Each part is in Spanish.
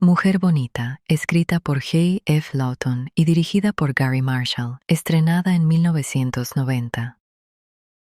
Mujer Bonita, escrita por J. F. Lawton y dirigida por Gary Marshall, estrenada en 1990.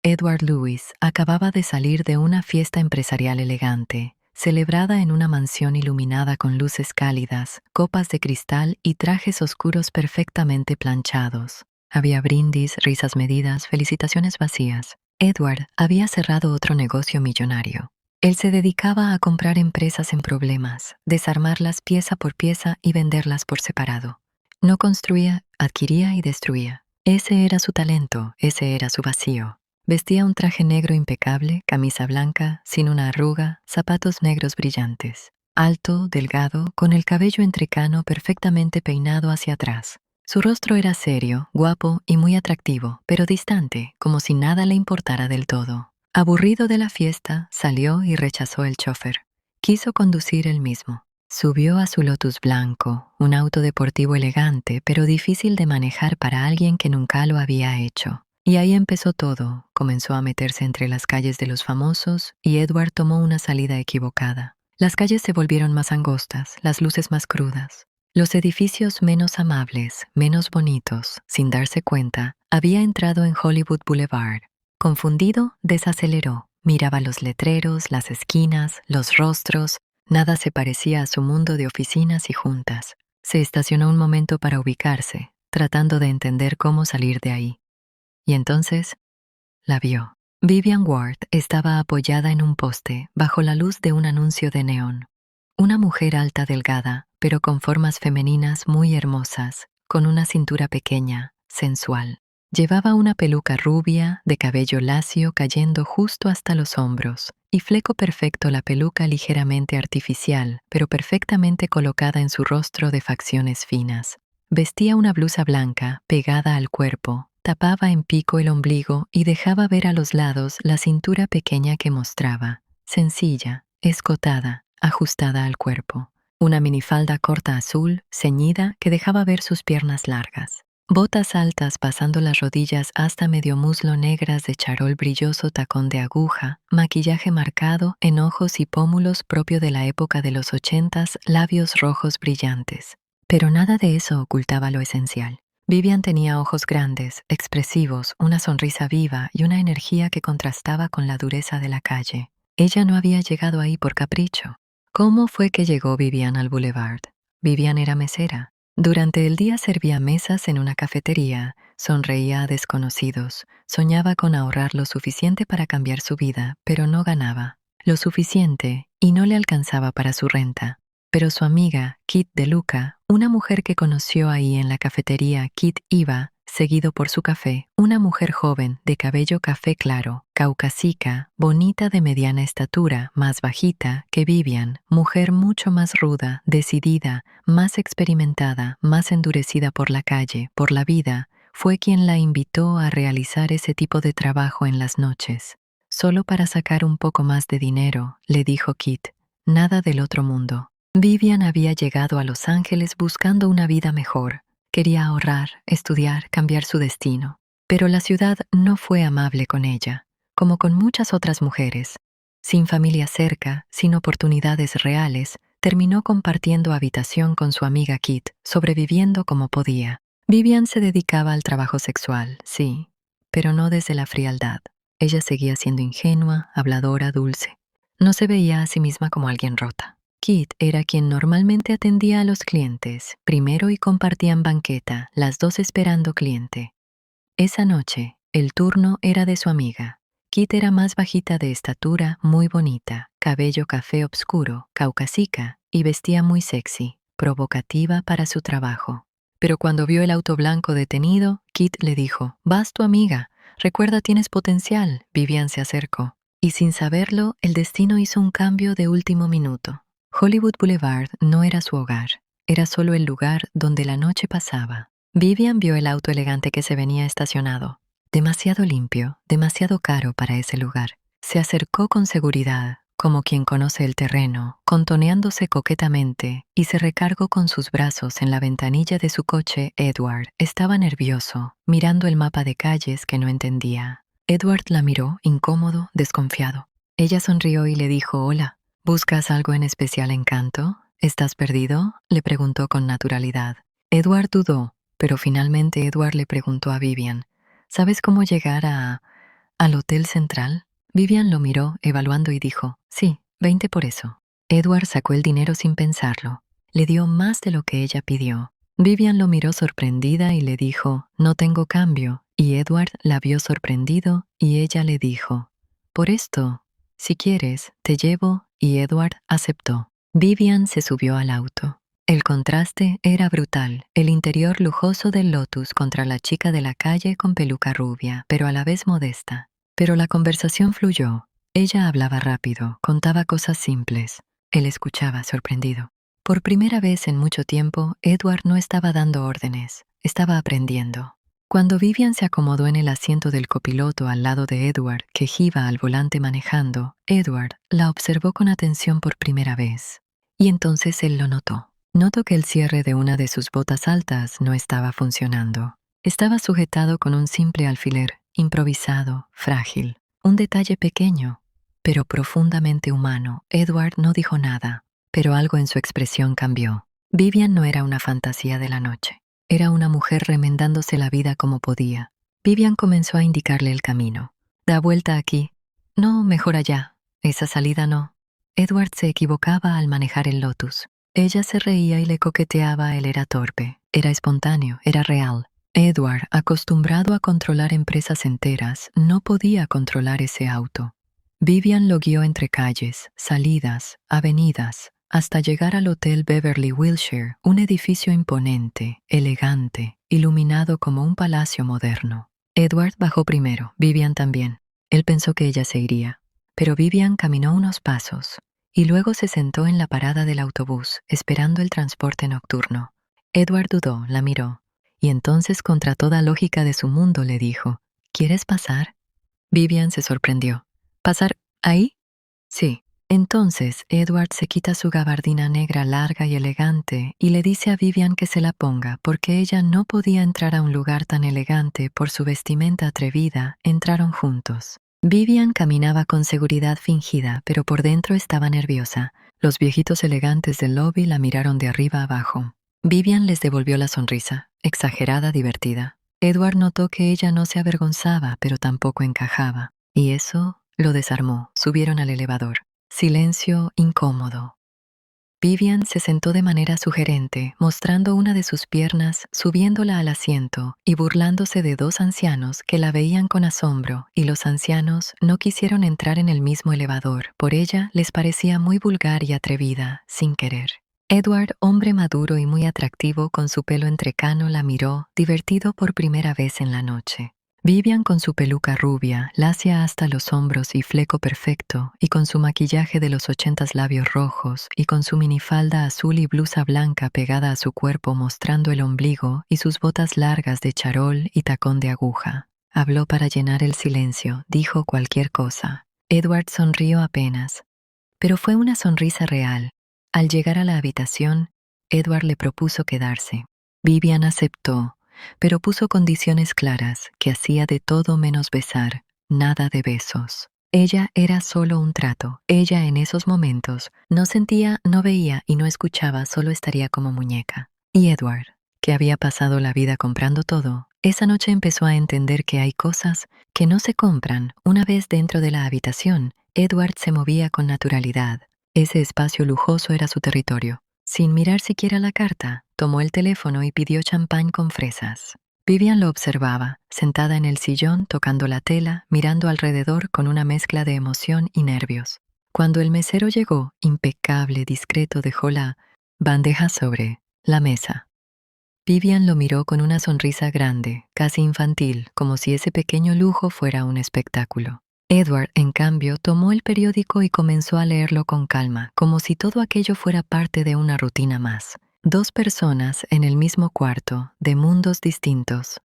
Edward Lewis acababa de salir de una fiesta empresarial elegante, celebrada en una mansión iluminada con luces cálidas, copas de cristal y trajes oscuros perfectamente planchados. Había brindis, risas medidas, felicitaciones vacías. Edward había cerrado otro negocio millonario. Él se dedicaba a comprar empresas en problemas, desarmarlas pieza por pieza y venderlas por separado. No construía, adquiría y destruía. Ese era su talento, ese era su vacío. Vestía un traje negro impecable, camisa blanca, sin una arruga, zapatos negros brillantes. Alto, delgado, con el cabello entrecano perfectamente peinado hacia atrás. Su rostro era serio, guapo y muy atractivo, pero distante, como si nada le importara del todo. Aburrido de la fiesta, salió y rechazó el chofer. Quiso conducir él mismo. Subió a su Lotus blanco, un auto deportivo elegante, pero difícil de manejar para alguien que nunca lo había hecho. Y ahí empezó todo. Comenzó a meterse entre las calles de los famosos y Edward tomó una salida equivocada. Las calles se volvieron más angostas, las luces más crudas. Los edificios menos amables, menos bonitos, sin darse cuenta, había entrado en Hollywood Boulevard. Confundido, desaceleró. Miraba los letreros, las esquinas, los rostros. Nada se parecía a su mundo de oficinas y juntas. Se estacionó un momento para ubicarse, tratando de entender cómo salir de ahí. Y entonces, la vio. Vivian Ward estaba apoyada en un poste, bajo la luz de un anuncio de neón. Una mujer alta, delgada, pero con formas femeninas muy hermosas, con una cintura pequeña, sensual. Llevaba una peluca rubia, de cabello lacio cayendo justo hasta los hombros, y fleco perfecto la peluca ligeramente artificial, pero perfectamente colocada en su rostro de facciones finas. Vestía una blusa blanca, pegada al cuerpo, tapaba en pico el ombligo y dejaba ver a los lados la cintura pequeña que mostraba, sencilla, escotada, ajustada al cuerpo. Una minifalda corta azul, ceñida, que dejaba ver sus piernas largas. Botas altas pasando las rodillas hasta medio muslo negras de charol brilloso tacón de aguja, maquillaje marcado en ojos y pómulos propio de la época de los 80s, labios rojos brillantes. Pero nada de eso ocultaba lo esencial. Vivian tenía ojos grandes, expresivos, una sonrisa viva y una energía que contrastaba con la dureza de la calle. Ella no había llegado ahí por capricho. ¿Cómo fue que llegó Vivian al Boulevard? Vivian era mesera. Durante el día servía mesas en una cafetería, sonreía a desconocidos, soñaba con ahorrar lo suficiente para cambiar su vida, pero no ganaba. Lo suficiente, y no le alcanzaba para su renta. Pero su amiga, Kit DeLuca, una mujer que conoció ahí en la cafetería, Kit iba, seguido por su café, una mujer joven, de cabello café claro, caucásica, bonita de mediana estatura, más bajita que Vivian, mujer mucho más ruda, decidida, más experimentada, más endurecida por la calle, por la vida, fue quien la invitó a realizar ese tipo de trabajo en las noches. Solo para sacar un poco más de dinero, le dijo Kit, nada del otro mundo. Vivian había llegado a Los Ángeles buscando una vida mejor. Quería ahorrar, estudiar, cambiar su destino. Pero la ciudad no fue amable con ella, como con muchas otras mujeres. Sin familia cerca, sin oportunidades reales, terminó compartiendo habitación con su amiga Kit, sobreviviendo como podía. Vivian se dedicaba al trabajo sexual, sí, pero no desde la frialdad. Ella seguía siendo ingenua, habladora, dulce. No se veía a sí misma como alguien rota. Kit era quien normalmente atendía a los clientes, primero y compartían banqueta, las dos esperando cliente. Esa noche, el turno era de su amiga. Kit era más bajita de estatura, muy bonita, cabello café obscuro, caucásica, y vestía muy sexy, provocativa para su trabajo. Pero cuando vio el auto blanco detenido, Kit le dijo, «Vas tu amiga, recuerda tienes potencial». Vivian se acercó. Y sin saberlo, el destino hizo un cambio de último minuto. Hollywood Boulevard no era su hogar, era solo el lugar donde la noche pasaba. Vivian vio el auto elegante que se venía estacionado. Demasiado limpio, demasiado caro para ese lugar. Se acercó con seguridad, como quien conoce el terreno, contoneándose coquetamente, y se recargó con sus brazos en la ventanilla de su coche. Edward estaba nervioso, mirando el mapa de calles que no entendía. Edward la miró, incómodo, desconfiado. Ella sonrió y le dijo, «Hola, ¿buscas algo en especial, Encanto?». ¿Estás perdido?, le preguntó con naturalidad. Edward dudó, pero finalmente Edward le preguntó a Vivian, ¿sabes cómo llegar al Hotel Central? Vivian lo miró, evaluando, y dijo, sí, 20 por eso. Edward sacó el dinero sin pensarlo. Le dio más de lo que ella pidió. Vivian lo miró sorprendida y le dijo, no tengo cambio, y Edward la vio sorprendido y ella le dijo, por esto, si quieres, te llevo, y Edward aceptó. Vivian se subió al auto. El contraste era brutal, el interior lujoso del Lotus contra la chica de la calle con peluca rubia, pero a la vez modesta. Pero la conversación fluyó. Ella hablaba rápido, contaba cosas simples. Él escuchaba, sorprendido. Por primera vez en mucho tiempo, Edward no estaba dando órdenes, estaba aprendiendo. Cuando Vivian se acomodó en el asiento del copiloto al lado de Edward, que iba al volante manejando, Edward la observó con atención por primera vez. Y entonces él lo notó. Notó que el cierre de una de sus botas altas no estaba funcionando. Estaba sujetado con un simple alfiler, improvisado, frágil. Un detalle pequeño, pero profundamente humano. Edward no dijo nada, pero algo en su expresión cambió. Vivian no era una fantasía de la noche. Era una mujer remendándose la vida como podía. Vivian comenzó a indicarle el camino. Da vuelta aquí. No, mejor allá. Esa salida no. Edward se equivocaba al manejar el Lotus. Ella se reía y le coqueteaba, él era torpe. Era espontáneo, era real. Edward, acostumbrado a controlar empresas enteras, no podía controlar ese auto. Vivian lo guió entre calles, salidas, avenidas, hasta llegar al Hotel Beverly Wilshire, un edificio imponente, elegante, iluminado como un palacio moderno. Edward bajó primero, Vivian también. Él pensó que ella se iría, pero Vivian caminó unos pasos y luego se sentó en la parada del autobús, esperando el transporte nocturno. Edward dudó, la miró, y entonces, contra toda lógica de su mundo, le dijo, ¿quieres pasar? Vivian se sorprendió. ¿Pasar ahí? Sí. Entonces, Edward se quita su gabardina negra larga y elegante y le dice a Vivian que se la ponga porque ella no podía entrar a un lugar tan elegante por su vestimenta atrevida. Entraron juntos. Vivian caminaba con seguridad fingida, pero por dentro estaba nerviosa. Los viejitos elegantes del lobby la miraron de arriba abajo. Vivian les devolvió la sonrisa, exagerada, divertida. Edward notó que ella no se avergonzaba, pero tampoco encajaba. Y eso lo desarmó. Subieron al elevador. Silencio incómodo. Vivian se sentó de manera sugerente, mostrando una de sus piernas, subiéndola al asiento y burlándose de dos ancianos que la veían con asombro, y los ancianos no quisieron entrar en el mismo elevador. Por ella les parecía muy vulgar y atrevida, sin querer. Edward, hombre maduro y muy atractivo con su pelo entrecano, la miró, divertido por primera vez en la noche. Vivian, con su peluca rubia, lacia hasta los hombros y fleco perfecto, y con su maquillaje de los 80, labios rojos, y con su minifalda azul y blusa blanca pegada a su cuerpo mostrando el ombligo, y sus botas largas de charol y tacón de aguja. Habló para llenar el silencio, dijo cualquier cosa. Edward sonrió apenas, pero fue una sonrisa real. Al llegar a la habitación, Edward le propuso quedarse. Vivian aceptó, pero puso condiciones claras, que hacía de todo menos besar, nada de besos. Ella era solo un trato. Ella en esos momentos no sentía, no veía y no escuchaba, solo estaría como muñeca. Y Edward, que había pasado la vida comprando todo, esa noche empezó a entender que hay cosas que no se compran. Una vez dentro de la habitación, Edward se movía con naturalidad. Ese espacio lujoso era su territorio. Sin mirar siquiera la carta, tomó el teléfono y pidió champán con fresas. Vivian lo observaba, sentada en el sillón, tocando la tela, mirando alrededor con una mezcla de emoción y nervios. Cuando el mesero llegó, impecable, discreto, dejó la bandeja sobre la mesa. Vivian lo miró con una sonrisa grande, casi infantil, como si ese pequeño lujo fuera un espectáculo. Edward, en cambio, tomó el periódico y comenzó a leerlo con calma, como si todo aquello fuera parte de una rutina más. Dos personas en el mismo cuarto, de mundos distintos.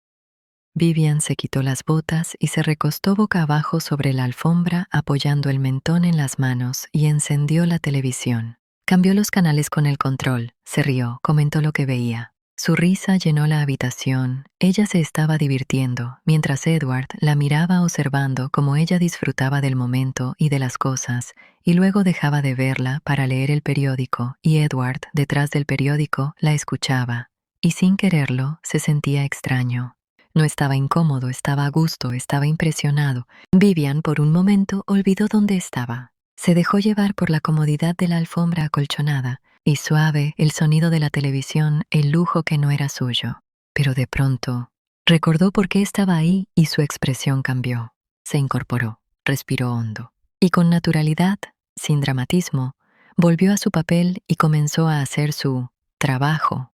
Vivian se quitó las botas y se recostó boca abajo sobre la alfombra, apoyando el mentón en las manos, y encendió la televisión. Cambió los canales con el control, se rió, comentó lo que veía. Su risa llenó la habitación. Ella se estaba divirtiendo, mientras Edward la miraba observando cómo ella disfrutaba del momento y de las cosas, y luego dejaba de verla para leer el periódico, y Edward, detrás del periódico, la escuchaba, y sin quererlo, se sentía extraño. No estaba incómodo, estaba a gusto, estaba impresionado. Vivian, por un momento, olvidó dónde estaba. Se dejó llevar por la comodidad de la alfombra acolchonada, y suave el sonido de la televisión, el lujo que no era suyo. Pero de pronto, recordó por qué estaba ahí y su expresión cambió. Se incorporó, respiró hondo, y con naturalidad, sin dramatismo, volvió a su papel y comenzó a hacer su trabajo.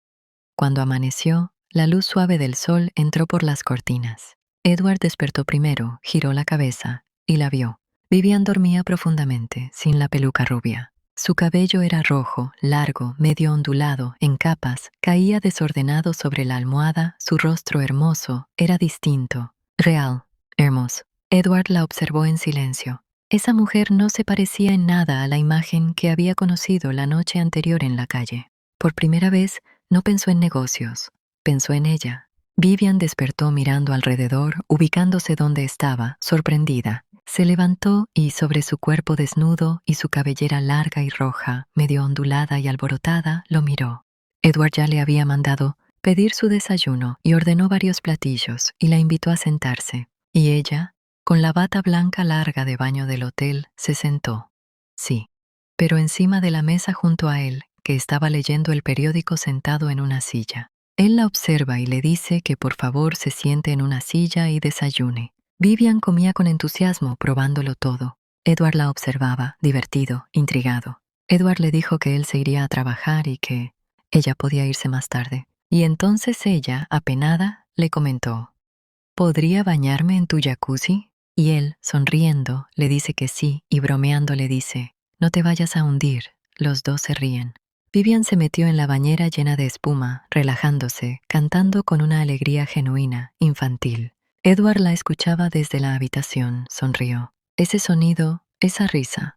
Cuando amaneció, la luz suave del sol entró por las cortinas. Edward despertó primero, giró la cabeza y la vio. Vivian dormía profundamente, sin la peluca rubia. Su cabello era rojo, largo, medio ondulado, en capas, caía desordenado sobre la almohada, su rostro hermoso, era distinto, real, hermoso. Edward la observó en silencio. Esa mujer no se parecía en nada a la imagen que había conocido la noche anterior en la calle. Por primera vez, no pensó en negocios, pensó en ella. Vivian despertó mirando alrededor, ubicándose donde estaba, sorprendida. Se levantó y sobre su cuerpo desnudo y su cabellera larga y roja, medio ondulada y alborotada, lo miró. Edward ya le había mandado pedir su desayuno y ordenó varios platillos y la invitó a sentarse. Y ella, con la bata blanca larga de baño del hotel, se sentó. Sí, pero encima de la mesa junto a él, que estaba leyendo el periódico sentado en una silla. Él la observa y le dice que por favor se siente en una silla y desayune. Vivian comía con entusiasmo, probándolo todo. Edward la observaba, divertido, intrigado. Edward le dijo que él se iría a trabajar y que ella podía irse más tarde. Y entonces ella, apenada, le comentó: ¿podría bañarme en tu jacuzzi? Y él, sonriendo, le dice que sí y bromeando le dice: no te vayas a hundir. Los dos se ríen. Vivian se metió en la bañera llena de espuma, relajándose, cantando con una alegría genuina, infantil. Edward la escuchaba desde la habitación, sonrió. Ese sonido, esa risa,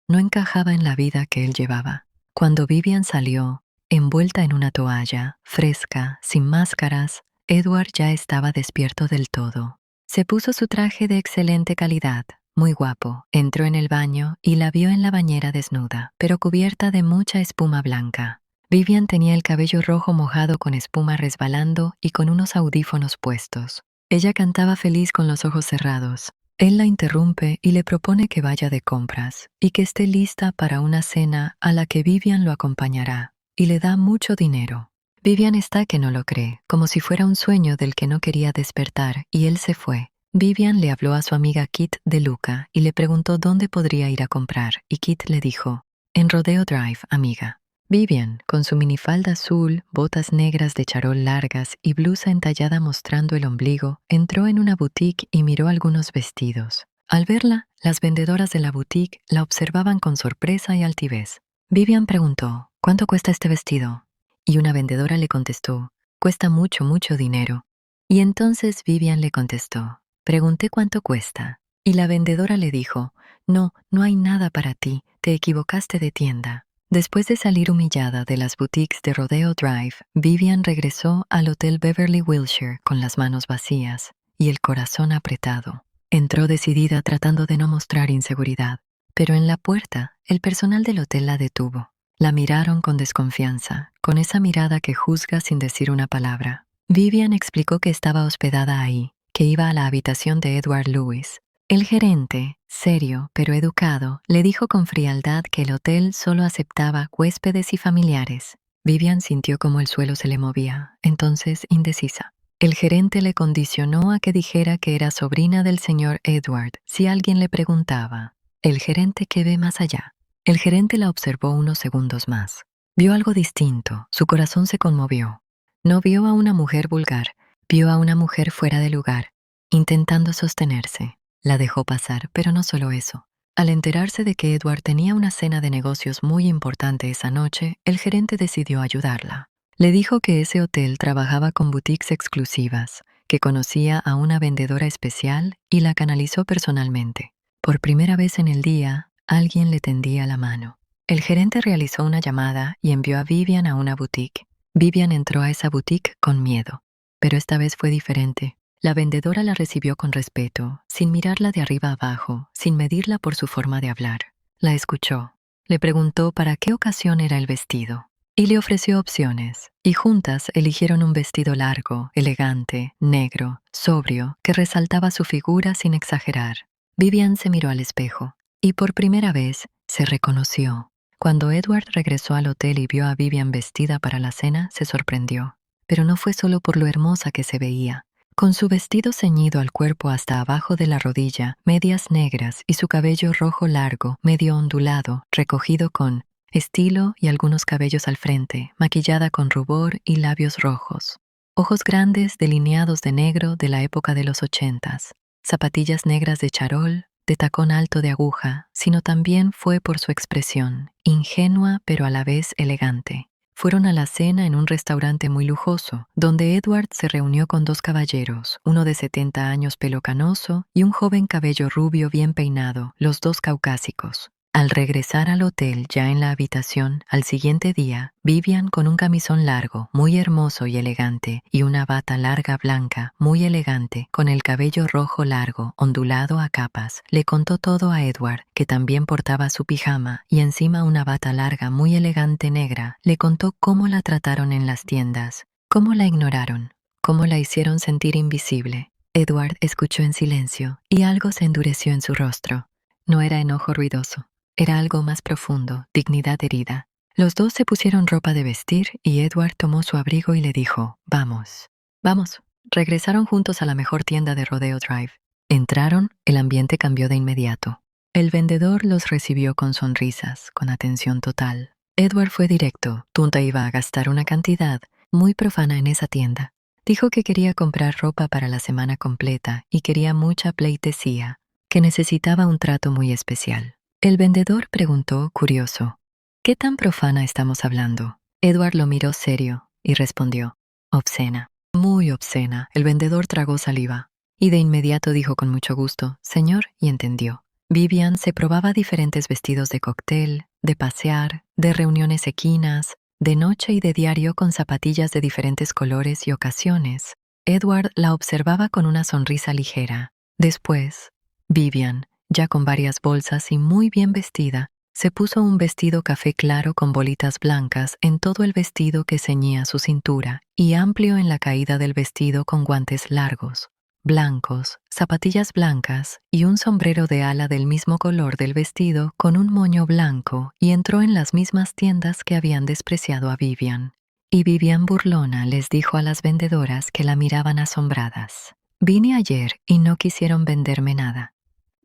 no encajaba en la vida que él llevaba. Cuando Vivian salió, envuelta en una toalla, fresca, sin máscaras, Edward ya estaba despierto del todo. Se puso su traje de excelente calidad, muy guapo, entró en el baño y la vio en la bañera desnuda, pero cubierta de mucha espuma blanca. Vivian tenía el cabello rojo mojado con espuma resbalando y con unos audífonos puestos. Ella cantaba feliz con los ojos cerrados. Él la interrumpe y le propone que vaya de compras y que esté lista para una cena a la que Vivian lo acompañará, y le da mucho dinero. Vivian está que no lo cree, como si fuera un sueño del que no quería despertar, y él se fue. Vivian le habló a su amiga Kit de Luca y le preguntó dónde podría ir a comprar, y Kit le dijo: en Rodeo Drive, amiga. Vivian, con su minifalda azul, botas negras de charol largas y blusa entallada mostrando el ombligo, entró en una boutique y miró algunos vestidos. Al verla, las vendedoras de la boutique la observaban con sorpresa y altivez. Vivian preguntó: ¿cuánto cuesta este vestido? Y una vendedora le contestó: cuesta mucho, mucho dinero. Y entonces Vivian le contestó: pregunté cuánto cuesta. Y la vendedora le dijo: no, no hay nada para ti, te equivocaste de tienda. Después de salir humillada de las boutiques de Rodeo Drive, Vivian regresó al Hotel Beverly Wilshire con las manos vacías y el corazón apretado. Entró decidida tratando de no mostrar inseguridad, pero en la puerta el personal del hotel la detuvo. La miraron con desconfianza, con esa mirada que juzga sin decir una palabra. Vivian explicó que estaba hospedada ahí, que iba a la habitación de Edward Lewis. El gerente, serio pero educado, le dijo con frialdad que el hotel solo aceptaba huéspedes y familiares. Vivian sintió como el suelo se le movía, entonces indecisa. El gerente le condicionó a que dijera que era sobrina del señor Edward si alguien le preguntaba. El gerente que ve más allá. El gerente la observó unos segundos más. Vio algo distinto, su corazón se conmovió. No vio a una mujer vulgar, vio a una mujer fuera de lugar, intentando sostenerse. La dejó pasar, pero no solo eso. Al enterarse de que Edward tenía una cena de negocios muy importante esa noche, el gerente decidió ayudarla. Le dijo que ese hotel trabajaba con boutiques exclusivas, que conocía a una vendedora especial y la canalizó personalmente. Por primera vez en el día, alguien le tendía la mano. El gerente realizó una llamada y envió a Vivian a una boutique. Vivian entró a esa boutique con miedo, pero esta vez fue diferente. La vendedora la recibió con respeto, sin mirarla de arriba abajo, sin medirla por su forma de hablar. La escuchó. Le preguntó para qué ocasión era el vestido y le ofreció opciones. Y juntas eligieron un vestido largo, elegante, negro, sobrio, que resaltaba su figura sin exagerar. Vivian se miró al espejo y por primera vez se reconoció. Cuando Edward regresó al hotel y vio a Vivian vestida para la cena, se sorprendió. Pero no fue solo por lo hermosa que se veía. Con su vestido ceñido al cuerpo hasta abajo de la rodilla, medias negras y su cabello rojo largo, medio ondulado, recogido con estilo y algunos cabellos al frente, maquillada con rubor y labios rojos. Ojos grandes delineados de negro de la época de los 80s. Zapatillas negras de charol, de tacón alto de aguja, sino también fue por su expresión, ingenua pero a la vez elegante. Fueron a la cena en un restaurante muy lujoso, donde Edward se reunió con dos caballeros, uno de 70 años pelo canoso y un joven cabello rubio bien peinado, los dos caucásicos. Al regresar al hotel, ya en la habitación, al siguiente día, Vivian con un camisón largo, muy hermoso y elegante, y una bata larga blanca, muy elegante, con el cabello rojo largo, ondulado a capas, le contó todo a Edward, que también portaba su pijama, y encima una bata larga muy elegante negra, le contó cómo la trataron en las tiendas, cómo la ignoraron, cómo la hicieron sentir invisible. Edward escuchó en silencio, y algo se endureció en su rostro. No era enojo ruidoso. Era algo más profundo, dignidad herida. Los dos se pusieron ropa de vestir y Edward tomó su abrigo y le dijo, «Vamos». «Vamos». Regresaron juntos a la mejor tienda de Rodeo Drive. Entraron, el ambiente cambió de inmediato. El vendedor los recibió con sonrisas, con atención total. Edward fue directo. Tunta iba a gastar una cantidad muy profana en esa tienda. Dijo que quería comprar ropa para la semana completa y quería mucha pleitesía, que necesitaba un trato muy especial. El vendedor preguntó, curioso, «¿Qué tan profana estamos hablando?» Edward lo miró serio y respondió, «Obscena». «Muy obscena». El vendedor tragó saliva y de inmediato dijo con mucho gusto, «Señor», y entendió. Vivian se probaba diferentes vestidos de cóctel, de pasear, de reuniones equinas, de noche y de diario con zapatillas de diferentes colores y ocasiones. Edward la observaba con una sonrisa ligera. Después, Vivian, ya con varias bolsas y muy bien vestida, se puso un vestido café claro con bolitas blancas en todo el vestido que ceñía su cintura y amplio en la caída del vestido con guantes largos, blancos, zapatillas blancas y un sombrero de ala del mismo color del vestido con un moño blanco y entró en las mismas tiendas que habían despreciado a Vivian. Y Vivian burlona les dijo a las vendedoras que la miraban asombradas, «Vine ayer y no quisieron venderme nada».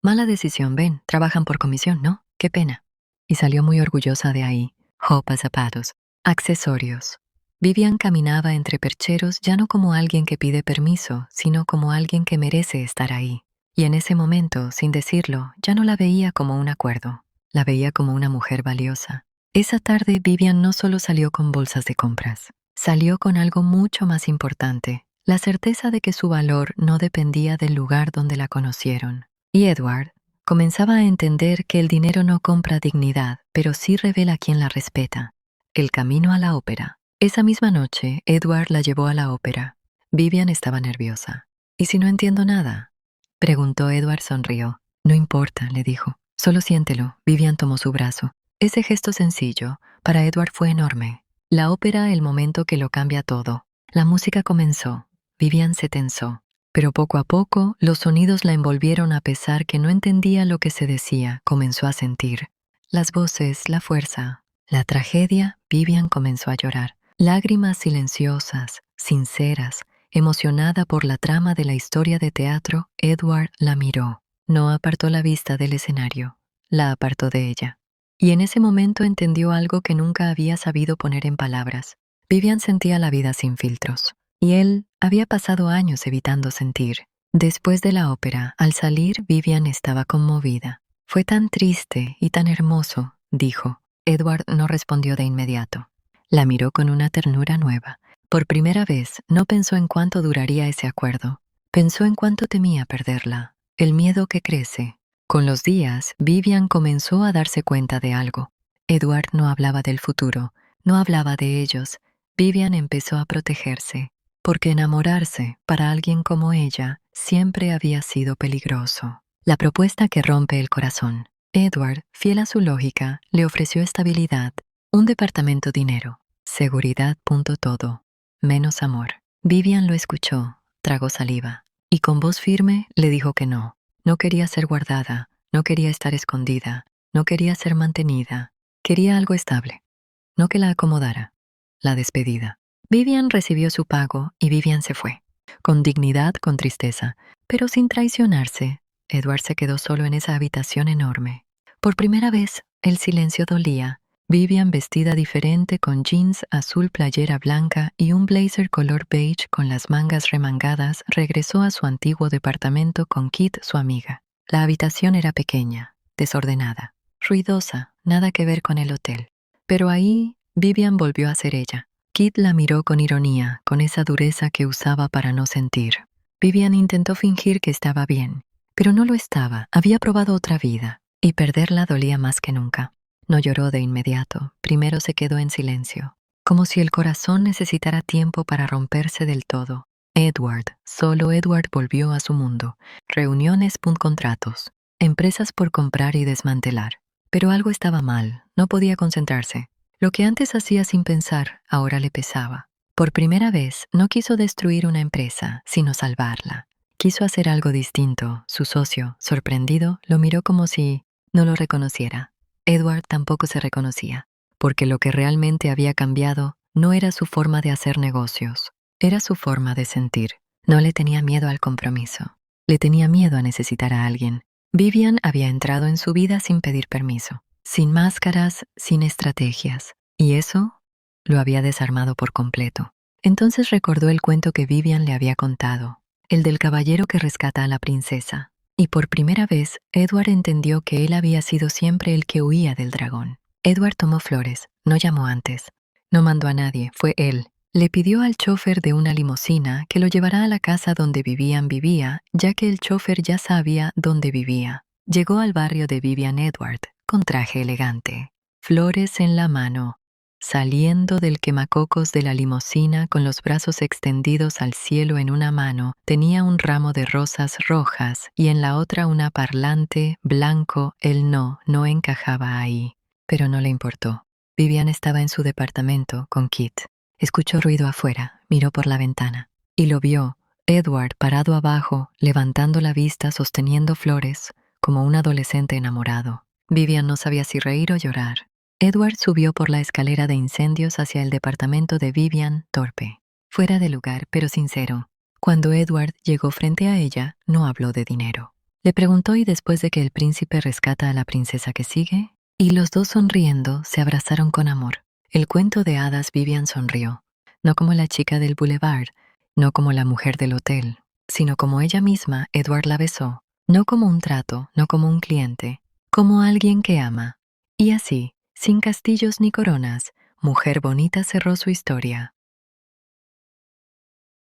«Mala decisión, ven, trabajan por comisión, ¿no? Qué pena». Y salió muy orgullosa de ahí. Ropa, zapatos, accesorios. Vivian caminaba entre percheros ya no como alguien que pide permiso, sino como alguien que merece estar ahí. Y en ese momento, sin decirlo, ya no la veía como un acuerdo. La veía como una mujer valiosa. Esa tarde Vivian no solo salió con bolsas de compras. Salió con algo mucho más importante, la certeza de que su valor no dependía del lugar donde la conocieron. Y Edward comenzaba a entender que el dinero no compra dignidad, pero sí revela quién la respeta. El camino a la ópera. Esa misma noche, Edward la llevó a la ópera. Vivian estaba nerviosa. «¿Y si no entiendo nada?», preguntó. Edward sonrió. «No importa», le dijo. «Solo siéntelo». Vivian tomó su brazo. Ese gesto sencillo, para Edward fue enorme. La ópera, el momento que lo cambia todo. La música comenzó. Vivian se tensó. Pero poco a poco, los sonidos la envolvieron a pesar que no entendía lo que se decía. Comenzó a sentir. Las voces, la fuerza, la tragedia. Vivian comenzó a llorar. Lágrimas silenciosas, sinceras, emocionada por la trama de la historia de teatro, Edward la miró. No apartó la vista del escenario. La apartó de ella. Y en ese momento entendió algo que nunca había sabido poner en palabras. Vivian sentía la vida sin filtros. Y él había pasado años evitando sentir. Después de la ópera, al salir, Vivian estaba conmovida. «Fue tan triste y tan hermoso», dijo. Edward no respondió de inmediato. La miró con una ternura nueva. Por primera vez, no pensó en cuánto duraría ese acuerdo. Pensó en cuánto temía perderla. El miedo que crece. Con los días, Vivian comenzó a darse cuenta de algo. Edward no hablaba del futuro, no hablaba de ellos. Vivian empezó a protegerse, porque enamorarse para alguien como ella siempre había sido peligroso. La propuesta que rompe el corazón. Edward, fiel a su lógica, le ofreció estabilidad, un departamento, dinero, seguridad, punto todo, menos amor. Vivian lo escuchó, tragó saliva, y con voz firme le dijo que no. No quería ser guardada, no quería estar escondida, no quería ser mantenida, quería algo estable, no que la acomodara. La despedida. Vivian recibió su pago y Vivian se fue. Con dignidad, con tristeza, pero sin traicionarse. Edward se quedó solo en esa habitación enorme. Por primera vez, el silencio dolía. Vivian, vestida diferente con jeans azul, playera blanca y un blazer color beige con las mangas remangadas, regresó a su antiguo departamento con Kit, su amiga. La habitación era pequeña, desordenada, ruidosa, nada que ver con el hotel. Pero ahí Vivian volvió a ser ella. Kit la miró con ironía, con esa dureza que usaba para no sentir. Vivian intentó fingir que estaba bien, pero no lo estaba. Había probado otra vida, y perderla dolía más que nunca. No lloró de inmediato, primero se quedó en silencio, como si el corazón necesitara tiempo para romperse del todo. Solo Edward volvió a su mundo. Reuniones, contratos, empresas por comprar y desmantelar. Pero algo estaba mal, no podía concentrarse. Lo que antes hacía sin pensar, ahora le pesaba. Por primera vez, no quiso destruir una empresa, sino salvarla. Quiso hacer algo distinto. Su socio, sorprendido, lo miró como si no lo reconociera. Edward tampoco se reconocía, porque lo que realmente había cambiado no era su forma de hacer negocios, era su forma de sentir. No le tenía miedo al compromiso, le tenía miedo a necesitar a alguien. Vivian había entrado en su vida sin pedir permiso, sin máscaras, sin estrategias, y eso lo había desarmado por completo. Entonces recordó el cuento que Vivian le había contado, el del caballero que rescata a la princesa. Y por primera vez, Edward entendió que él había sido siempre el que huía del dragón. Edward tomó flores, no llamó antes, no mandó a nadie, fue él. Le pidió al chofer de una limusina que lo llevara a la casa donde vivía, ya que el chofer ya sabía dónde vivía. Llegó al barrio de Vivian Edward, con traje elegante, flores en la mano, saliendo del quemacocos de la limusina con los brazos extendidos al cielo. En una mano tenía un ramo de rosas rojas y en la otra una parlante blanco. El no encajaba ahí, pero no le importó. Vivian estaba en su departamento con Kit. Escuchó ruido afuera, miró por la ventana y lo vio, Edward parado abajo, levantando la vista, sosteniendo flores, como un adolescente enamorado. Vivian no sabía si reír o llorar. Edward subió por la escalera de incendios hacia el departamento de Vivian, torpe, fuera de lugar, pero sincero. Cuando Edward llegó frente a ella, no habló de dinero. Le preguntó: ¿y después de que el príncipe rescata a la princesa qué sigue? Y los dos, sonriendo, se abrazaron con amor. El cuento de hadas. Vivian sonrió, no como la chica del boulevard, no como la mujer del hotel, sino como ella misma. Edward la besó, no como un trato, no como un cliente, como alguien que ama. Y así, sin castillos ni coronas, Mujer Bonita cerró su historia.